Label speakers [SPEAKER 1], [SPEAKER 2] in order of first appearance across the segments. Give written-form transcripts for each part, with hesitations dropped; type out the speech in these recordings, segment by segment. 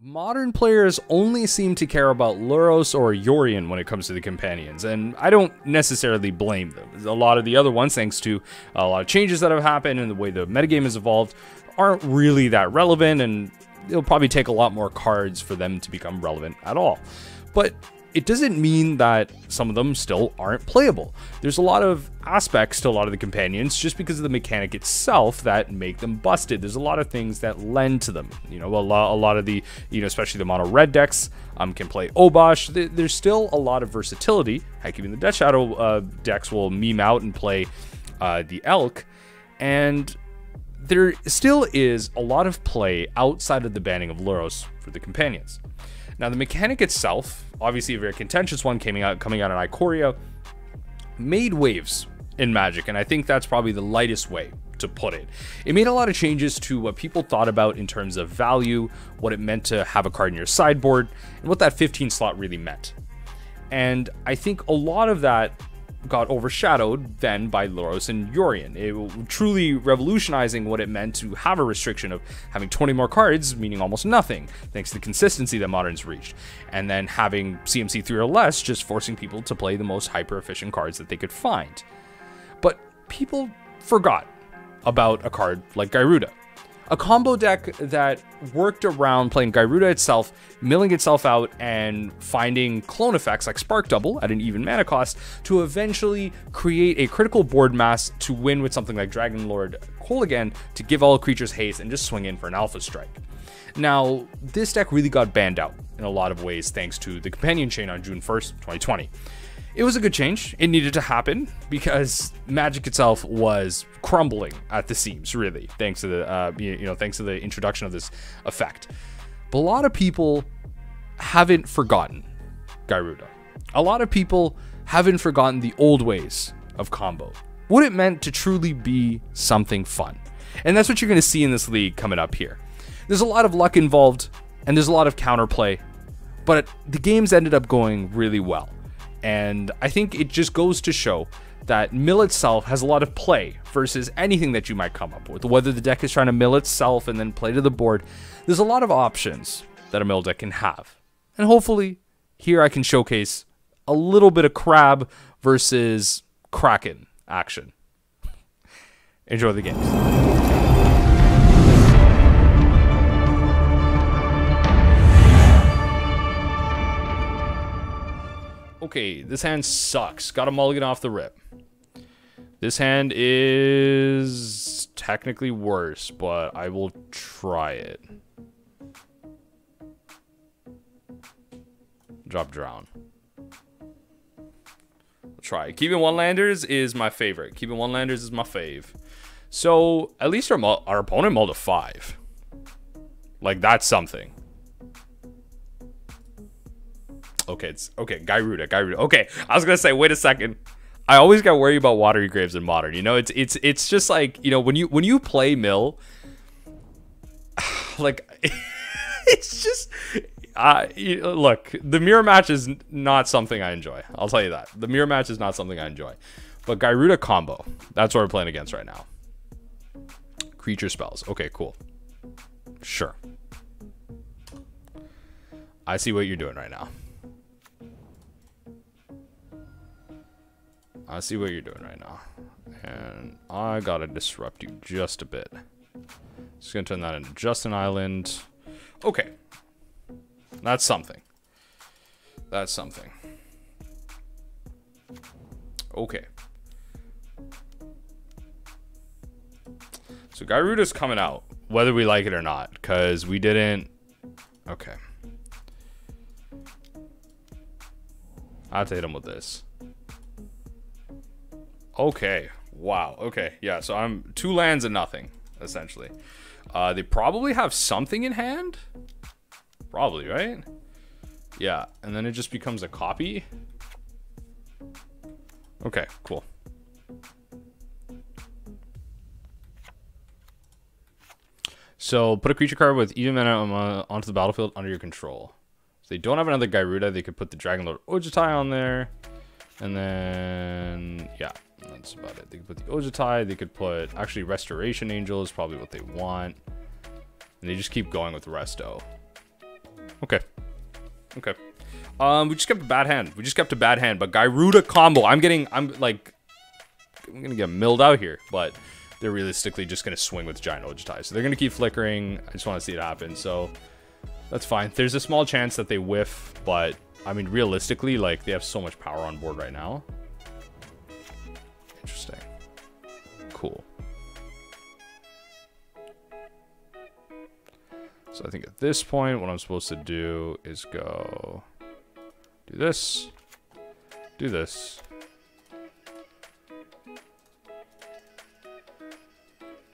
[SPEAKER 1] Modern players only seem to care about Lurrus or Yorian when it comes to the Campanions, and I don't necessarily blame them. A lot of the other ones, thanks to a lot of changes that have happened and the way the metagame has evolved, aren't really that relevant, and it'll probably take a lot more cards for them to become relevant at all. But it doesn't mean that some of them still aren't playable. There's a lot of aspects to a lot of the Companions just because of the mechanic itself that make them busted. There's a lot of things that lend to them. You know, a lot of the, especially the mono red decks can play Obosh. There's still a lot of versatility. Heck, even the Death Shadow decks will meme out and play the Elk. And there still is a lot of play outside of the banning of Lurrus for the Companions. Now, the mechanic itself, obviously a very contentious one coming out in Ikoria, made waves in Magic, and I think that's probably the lightest way to put it. It made a lot of changes to what people thought about in terms of value, what it meant to have a card in your sideboard, and what that 15 slot really meant. And I think a lot of that got overshadowed then by Lurrus and Yorian. It truly revolutionizing what it meant to have a restriction of having 20 more cards, meaning almost nothing, thanks to the consistency that Modern's reached. And then having CMC 3 or less, just forcing people to play the most hyper-efficient cards that they could find. But people forgot about a card like Gyruda. A combo deck that worked around playing Gyruda itself, milling itself out, and finding clone effects like Spark Double at an even mana cost to eventually create a critical board mass to win with something like Dragon Lord Kolaghan to give all creatures haste and just swing in for an Alpha Strike. Now, this deck really got banned out in a lot of ways thanks to the Companion Chain on June 1st, 2020. It was a good change. It needed to happen because Magic itself was crumbling at the seams, really, thanks to the thanks to the introduction of this effect. But a lot of people haven't forgotten Gyruda. A lot of people haven't forgotten the old ways of combo. What it meant to truly be something fun. And that's what you're going to see in this league coming up here. There's a lot of luck involved, and there's a lot of counterplay, but the games ended up going really well. And I think it just goes to show that mill itself has a lot of play versus anything that you might come up with. Whether the deck is trying to mill itself and then play to the board, there's a lot of options that a mill deck can have. And hopefully, here I can showcase a little bit of crab versus kraken action. Enjoy the games. Okay, this hand sucks. Got a mulligan off the rip. This hand is technically worse, but I will try it. Drop Drown. I'll try it. Keeping one landers is my favorite. Keeping one landers is my fave. So, at least our opponent mulled a 5. Like, that's something. Okay, Gyruda. Okay, I was gonna say, wait a second. I always got worried about Watery Graves in Modern. You know, it's just like, when you play mill, like, it's just look, the mirror match is not something I enjoy. I'll tell you that. The mirror match is not something I enjoy. But Gyruda combo, that's what we're playing against right now. Creature spells. Okay, cool. Sure. I see what you're doing right now. I see what you're doing right now. And I gotta disrupt you just a bit. Just gonna turn that into just an island. Okay. That's something. That's something. Okay. So Gyruda's coming out, whether we like it or not, because we didn't... Okay. I'll have to hit him with this. Okay. Wow. Okay. Yeah, so I'm 2 lands and nothing, essentially. They probably have something in hand? Probably, right? Yeah, and then it just becomes a copy. Okay, cool. So, put a creature card with even mana onto the battlefield under your control. So they don't have another Gyruda, they could put the Dragon Lord Ojutai on there. And then, yeah, that's about it. They could put the Ojutai, they could put, actually, Restoration Angel is probably what they want. And they just keep going with Resto. Okay. Okay. We just kept a bad hand. But Gyruda combo. I'm gonna get milled out here, but they're realistically just gonna swing with Giant Ojutai. So they're gonna keep flickering. I just want to see it happen. So that's fine. There's a small chance that they whiff, but I mean, realistically, like, they have so much power on board right now. Interesting. Cool. So I think at this point, what I'm supposed to do is go do this, do this.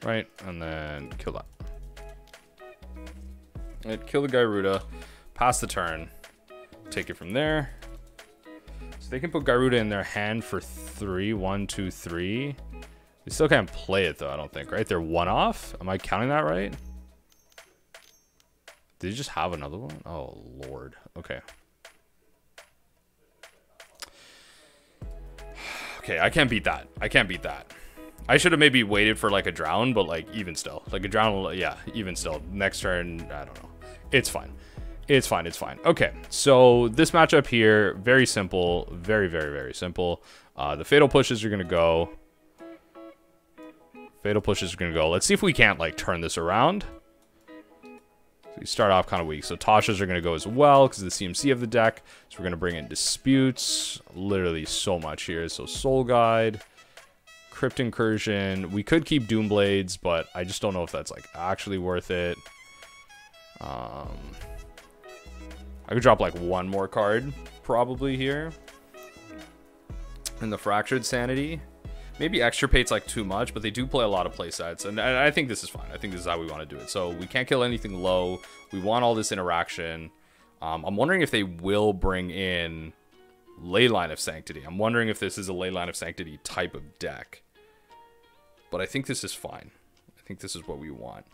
[SPEAKER 1] Right, and then kill that. And kill the Gyruda, pass the turn, take it from there. So they can put Gyruda in their hand for 3, 1, 2, 3. They still can't play it though, I don't think, right? They're 1 off? Am I counting that right? Did you just have another one? Oh, Lord. Okay. Okay, I can't beat that. I can't beat that. I should have maybe waited for, like, a drown, but, like, even still. Like, a drown, yeah, even still. Next turn, I don't know. It's fine. It's fine. It's fine. Okay, so this matchup here, very simple. Very, very, very simple. The Fatal Pushes are going to go. Fatal Pushes are going to go. Let's see if we can't, like, turn this around. So we start off kind of weak. So Tashas are going to go as well because the CMC of the deck. So we're going to bring in Disputes. Literally so much here. So Soul Guide. Crypt Incursion. We could keep Doomblades, but I just don't know if that's, like, actually worth it. I could drop, like, 1 more card probably here. And the Fractured Sanity. Maybe Extirpate's, like, too much, but they do play a lot of play sets. And I think this is fine. I think this is how we want to do it. So we can't kill anything low. We want all this interaction. I'm wondering if they will bring in Leyline of Sanctity. I'm wondering if this is a Leyline of Sanctity type of deck. But I think this is fine. I think this is what we want.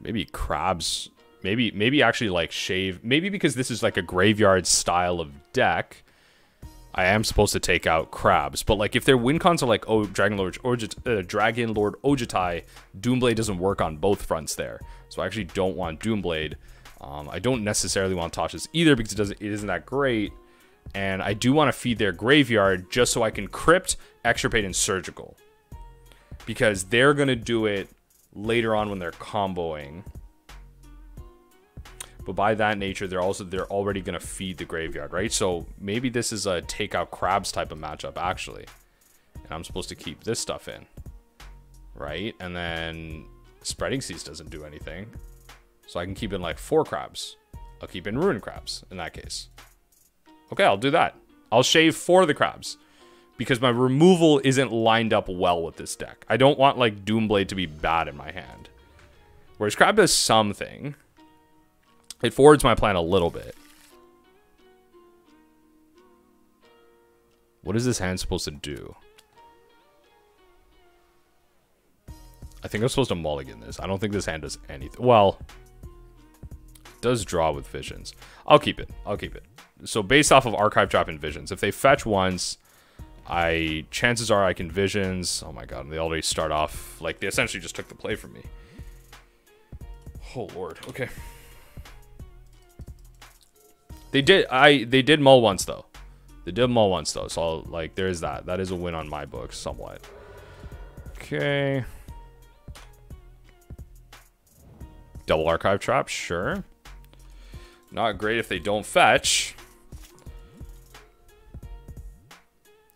[SPEAKER 1] Maybe Crabs. Maybe actually, like, Shave. Maybe because this is, like, a graveyard style of deck, I am supposed to take out Crabs. But, like, if their win cons are like, oh, Dragon Lord Ojutai, Doomblade doesn't work on both fronts there. So I actually don't want Doomblade. I don't necessarily want Tasha's either because it isn't that great. And I do want to feed their graveyard just so I can Crypt, Extirpate, and Surgical. Because they're going to do it later on when they're comboing. But by that nature, they're already going to feed the graveyard, right? So maybe this is a take out Crabs type of matchup, actually. And I'm supposed to keep this stuff in, right? And then Spreading Seas doesn't do anything. So I can keep in, like, 4 Crabs. I'll keep in Ruin Crabs in that case. Okay, I'll do that. I'll shave 4 of the Crabs. Because my removal isn't lined up well with this deck. I don't want, like, Doomblade to be bad in my hand. Whereas Crab does something. It forwards my plan a little bit. What is this hand supposed to do? I think I'm supposed to mulligan this. I don't think this hand does anything. Well, it does draw with Visions. I'll keep it. I'll keep it. So based off of Archive Trap and Visions, if they fetch once, chances are I can Visions. Oh my god, they already start off like they essentially just took the play from me. Oh lord. Okay. They did mull once though. They did mull once though. So like there's that. That is a win on my books somewhat. Okay. Double Archive Trap, sure. Not great if they don't fetch.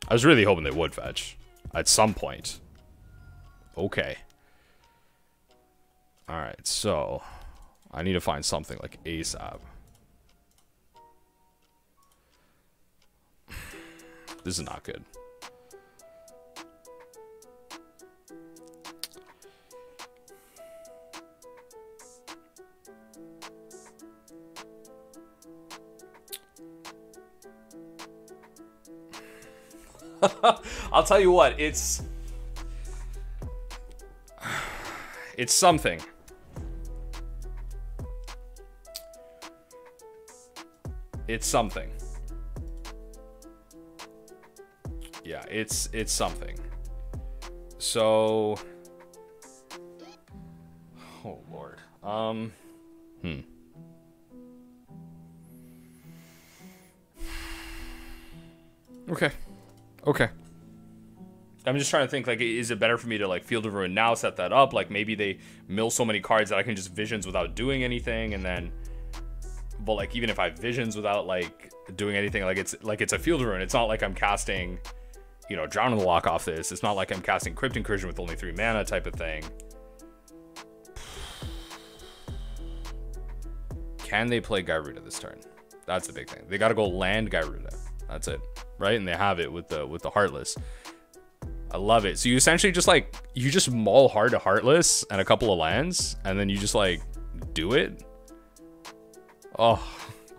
[SPEAKER 1] I was really hoping they would fetch at some point. Okay. Alright, so I need to find something like ASAP. This is not good. I'll tell you what, it's something. It's something. Yeah, it's something. So, oh lord. Okay. Okay. I'm just trying to think, like, is it better for me to, like, Field of Ruin now, set that up? Like, maybe they mill so many cards that I can just Visions without doing anything, and then... But, like, even if I Visions without, like, doing anything, like, it's a Field of Ruin. It's not like I'm casting, you know, Drown in the Lock off this. It's not like I'm casting Crypt Incursion with only 3 mana type of thing. Can they play Gyruda this turn? That's the big thing. They got to go land Gyruda. That's it, right? And they have it with the Heartless. I love it. So you essentially just, like, you just maul hard to Heartless and a couple of lands, and then you just, like, do it. Oh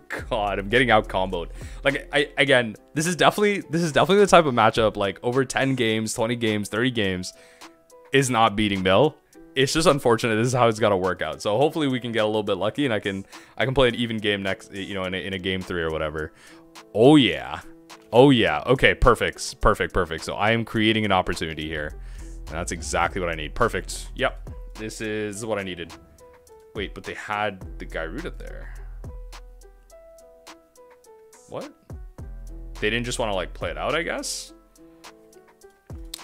[SPEAKER 1] God, I'm getting out comboed. Like, again, this is definitely the type of matchup, like, over 10 games, 20 games, 30 games is not beating Mill. It's just unfortunate. This is how it's got to work out. So hopefully we can get a little bit lucky, and I can play an even game next, you know, in a game 3 or whatever. Oh yeah. Oh yeah. Okay, perfect. So I am creating an opportunity here, and that's exactly what I need. Perfect. Yep. This is what I needed. Wait, but they had the Gyruda there. What? They didn't just want to, like, play it out, I guess?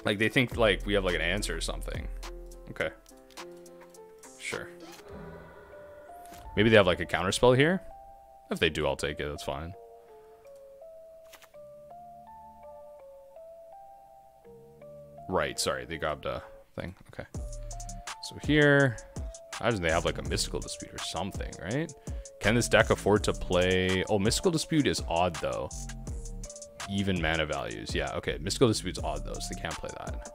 [SPEAKER 1] Like, they think, like, we have, like, an answer or something. Okay. Sure. Maybe they have, like, a counterspell here? If they do, I'll take it. That's fine. Right, sorry. They grabbed a thing. Okay. So here... How do they have, like, a Mystical Dispute or something, right? Can this deck afford to play... Oh, Mystical Dispute is odd, though. Even mana values. Yeah, okay. Mystical Dispute's odd, though, so they can't play that.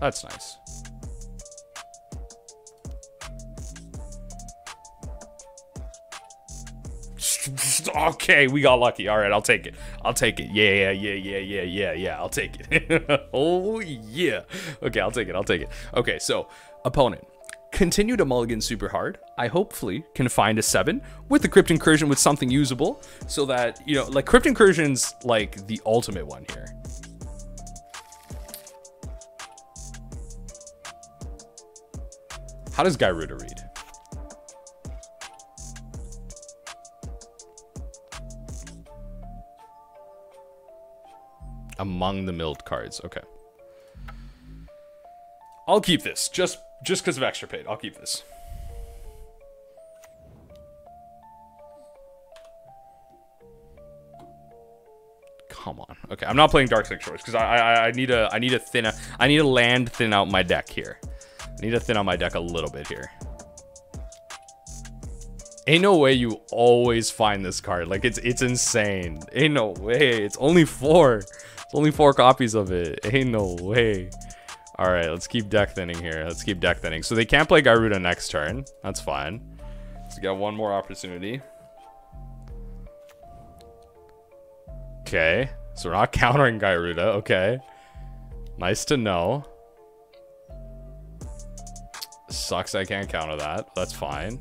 [SPEAKER 1] That's nice. Okay, we got lucky. All right, I'll take it. I'll take it. Yeah. I'll take it. Oh, yeah. Okay, I'll take it. Okay, so, opponent. Continue to mulligan super hard. I hopefully can find a 7 with the Crypt Incursion with something usable, so that, you know, like, Crypt Incursion's, like, the ultimate one here. How does Gyruda read? Among the milled cards. Okay. I'll keep this. Just because of extra paid. I'll keep this. Come on. Okay, I'm not playing Dark Six Shores because I need to land thin out my deck here. I need to thin out my deck a little bit here. Ain't no way you always find this card. Like, it's insane. Ain't no way. It's only 4. It's only 4 copies of it. Ain't no way. All right, let's keep deck thinning here. Let's keep deck thinning. So they can't play Gyruda next turn. That's fine. Let's get one more opportunity. Okay, so we're not countering Gyruda. Okay, nice to know. Sucks I can't counter that. That's fine.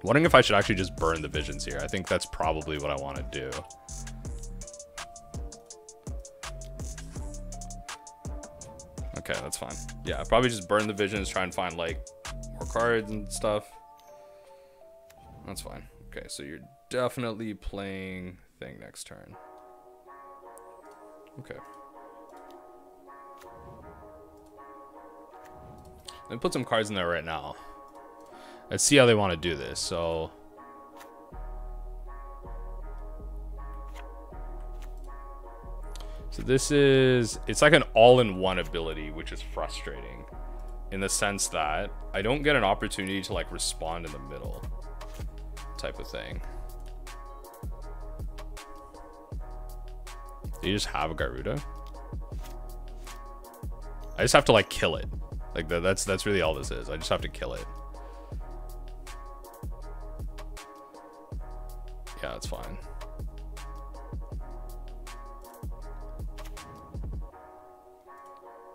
[SPEAKER 1] Wondering if I should actually just burn the Visions here. I think that's probably what I want to do. Okay, that's fine. Yeah, I'll probably just burn the Visions, try and find, like, more cards and stuff. That's fine. Okay, so you're definitely playing thing next turn. Okay. Let me put some cards in there right now. Let's see how they want to do this. So... So this is, it's like an all-in-one ability, which is frustrating in the sense that I don't get an opportunity to, like, respond in the middle type of thing. Do you just have a Gyruda? I just have to, like, kill it. Like, that's really all this is. I just have to kill it. Yeah, that's fine.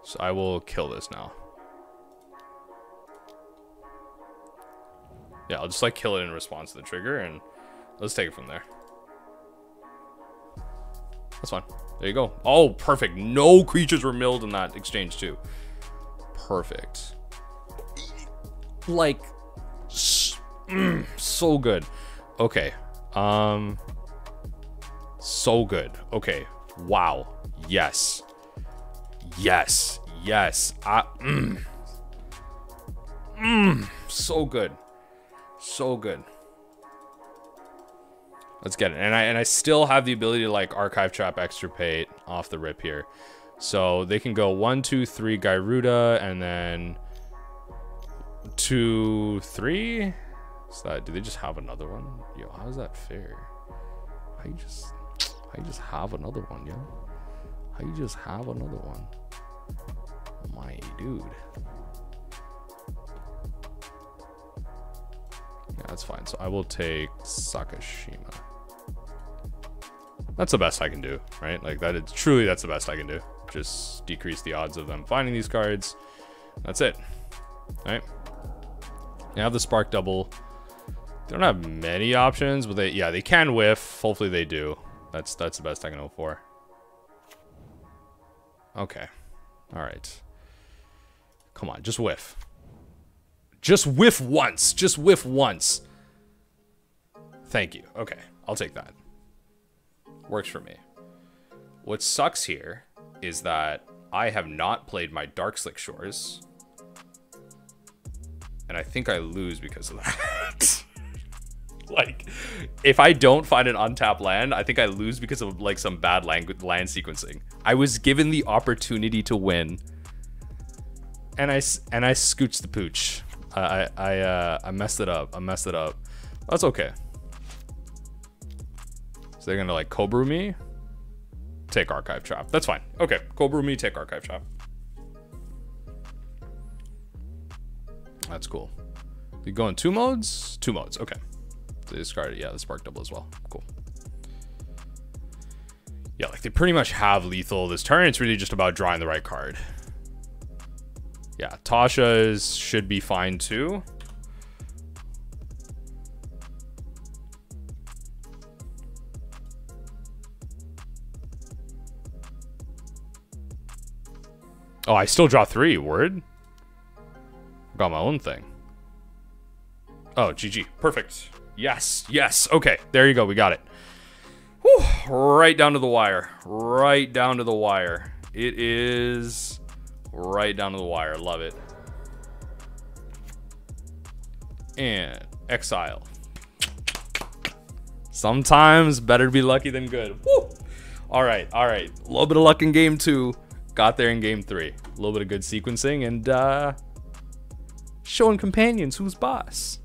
[SPEAKER 1] So I will kill this now. Yeah, I'll just, like, kill it in response to the trigger, and let's take it from there. That's fine. There you go. Oh, perfect. No creatures were milled in that exchange, too. Perfect. Like, So good. Okay. So good. Okay. Wow. Yes. Yes. Yes. So good. So good. Let's get it. And I still have the ability to like archive trap extirpate off the rip here. So they can go 1, 2, 3 Gyruda and then 2, 3. Is that, do they just have another one? Yo, how is that fair? How you just have another one, yo? How you just have another one? My dude. Yeah, that's fine. So I will take Sakashima. That's the best I can do, right? Like that is truly, that's the best I can do. Just decrease the odds of them finding these cards. That's it. All right. You have the Spark Double. They don't have many options, but they can whiff. Hopefully they do. That's the best I can hope for. Okay. All right. Come on, just whiff. Just whiff once. Just whiff once. Thank you. Okay, I'll take that. Works for me. What sucks here is that I have not played my Dark Slick Shores. And I think I lose because of that. Like, if I don't find an untapped land, I think I lose because of like some bad land sequencing. I was given the opportunity to win, and I scooched the pooch. I messed it up. I messed it up. That's okay. So they're gonna like Cobra me, take Archive Trap. That's fine. Okay, Cobra me, take Archive Trap. That's cool. You go in 2 modes? 2 modes. Okay. They discarded, yeah, the Spark Double as well. Cool. Yeah, like they pretty much have lethal this turn. It's really just about drawing the right card. Yeah, Tasha's should be fine too. Oh, I still draw 3. Word. Got my own thing. Oh, GG. Perfect. Yes, yes. Okay, there you go. We got it. Whew. Right down to the wire. Right down to the wire. It is right down to the wire. Love it. And exile. Sometimes better to be lucky than good. Woo. All right, all right. A little bit of luck in game 2. Got there in game 3. A little bit of good sequencing and showing Campanions who's boss.